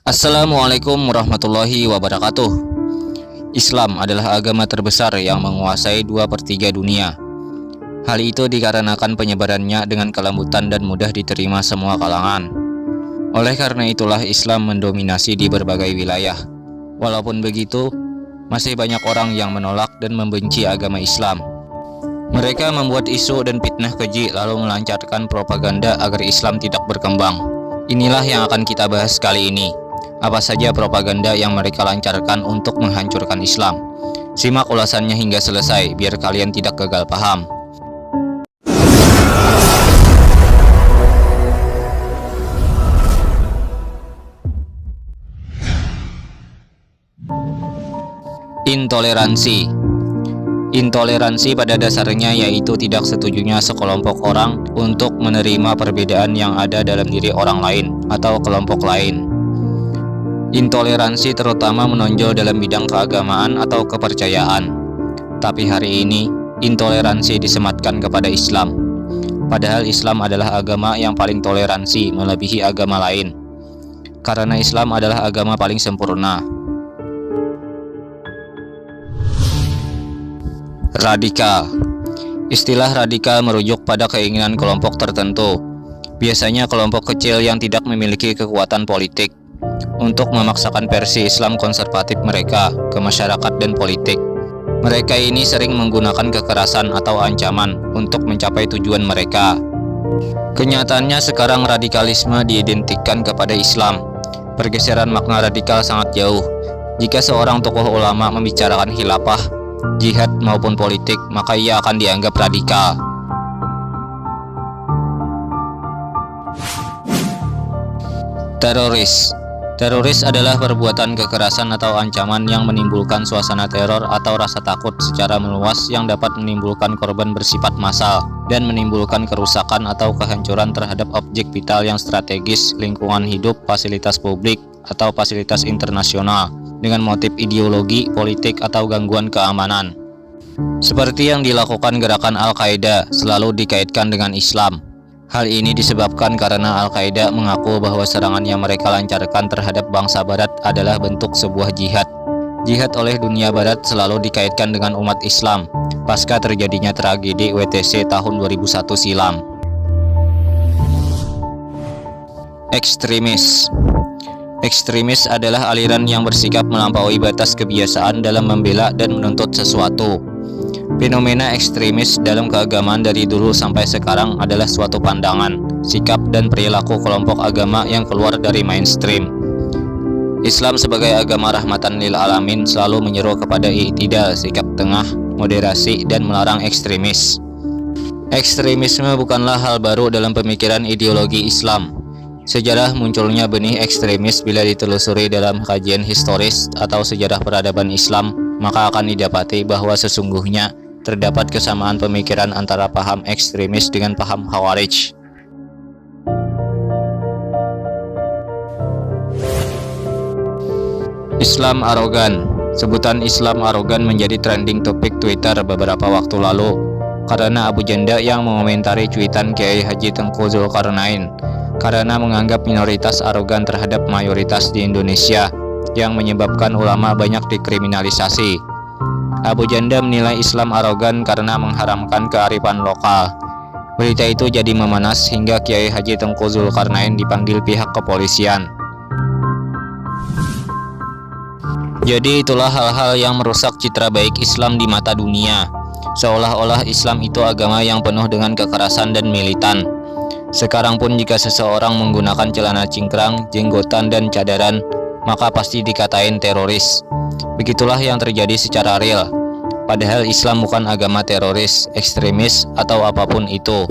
Assalamualaikum warahmatullahi wabarakatuh. Islam adalah agama terbesar yang menguasai 2/3 dunia. Hal itu dikarenakan penyebarannya dengan kelembutan dan mudah diterima semua kalangan. Oleh karena itulah Islam mendominasi di berbagai wilayah. Walaupun begitu, masih banyak orang yang menolak dan membenci agama Islam. Mereka membuat isu dan fitnah keji lalu melancarkan propaganda agar Islam tidak berkembang. Inilah yang akan kita bahas kali ini. Apa saja propaganda yang mereka lancarkan untuk menghancurkan Islam? Simak ulasannya hingga selesai biar kalian tidak gagal paham. Intoleransi. Intoleransi pada dasarnya yaitu tidak setujunya sekelompok orang untuk menerima perbedaan yang ada dalam diri orang lain atau kelompok lain. Intoleransi terutama menonjol dalam bidang keagamaan atau kepercayaan. Tapi hari ini, intoleransi disematkan kepada Islam. Padahal Islam adalah agama yang paling toleransi melebihi agama lain. Karena Islam adalah agama paling sempurna. Radikal. Istilah radikal merujuk pada keinginan kelompok tertentu. Biasanya kelompok kecil yang tidak memiliki kekuatan politik untuk memaksakan versi Islam konservatif mereka ke masyarakat dan politik. Mereka ini sering menggunakan kekerasan atau ancaman untuk mencapai tujuan mereka. Kenyataannya sekarang radikalisme diidentikan kepada Islam. Pergeseran makna radikal sangat jauh. Jika seorang tokoh ulama membicarakan khilafah, jihad maupun politik, maka ia akan dianggap radikal. Teroris. Teroris adalah perbuatan kekerasan atau ancaman yang menimbulkan suasana teror atau rasa takut secara meluas yang dapat menimbulkan korban bersifat massal dan menimbulkan kerusakan atau kehancuran terhadap objek vital yang strategis, lingkungan hidup, fasilitas publik, atau fasilitas internasional dengan motif ideologi, politik, atau gangguan keamanan. Seperti yang dilakukan gerakan Al-Qaeda selalu dikaitkan dengan Islam. Hal ini disebabkan karena Al-Qaeda mengaku bahwa serangan yang mereka lancarkan terhadap bangsa Barat adalah bentuk sebuah jihad. Jihad oleh dunia Barat selalu dikaitkan dengan umat Islam, pasca terjadinya tragedi WTC tahun 2001 silam. Ekstremis. Ekstremis adalah aliran yang bersikap melampaui batas kebiasaan dalam membela dan menuntut sesuatu. Fenomena ekstremis dalam keagamaan dari dulu sampai sekarang adalah suatu pandangan, sikap, dan perilaku kelompok agama yang keluar dari mainstream. Islam sebagai agama rahmatan lil alamin selalu menyeru kepada i'tidal, sikap tengah, moderasi, dan melarang ekstremis. Ekstremisme bukanlah hal baru dalam pemikiran ideologi Islam. Sejarah munculnya benih ekstremis bila ditelusuri dalam kajian historis atau sejarah peradaban Islam, maka akan didapati bahwa sesungguhnya terdapat kesamaan pemikiran antara paham ekstremis dengan paham Khawarij. Islam arogan. Sebutan Islam arogan menjadi trending topik Twitter beberapa waktu lalu karena Abu Janda yang mengomentari cuitan Kiai Haji Tengku Zulkarnain karena menganggap minoritas arogan terhadap mayoritas di Indonesia yang menyebabkan ulama banyak dikriminalisasi. Abu Janda menilai Islam arogan karena mengharamkan kearifan lokal. Berita itu jadi memanas hingga Kiai Haji Tengku Zulkarnain dipanggil pihak kepolisian. Jadi itulah hal-hal yang merusak citra baik Islam di mata dunia. Seolah-olah Islam itu agama yang penuh dengan kekerasan dan militan. Sekarang pun jika seseorang menggunakan celana cingkrang, jenggotan, dan cadaran, maka pasti dikatain teroris. Begitulah yang terjadi secara real. Padahal Islam bukan agama teroris, ekstremis, atau apapun itu.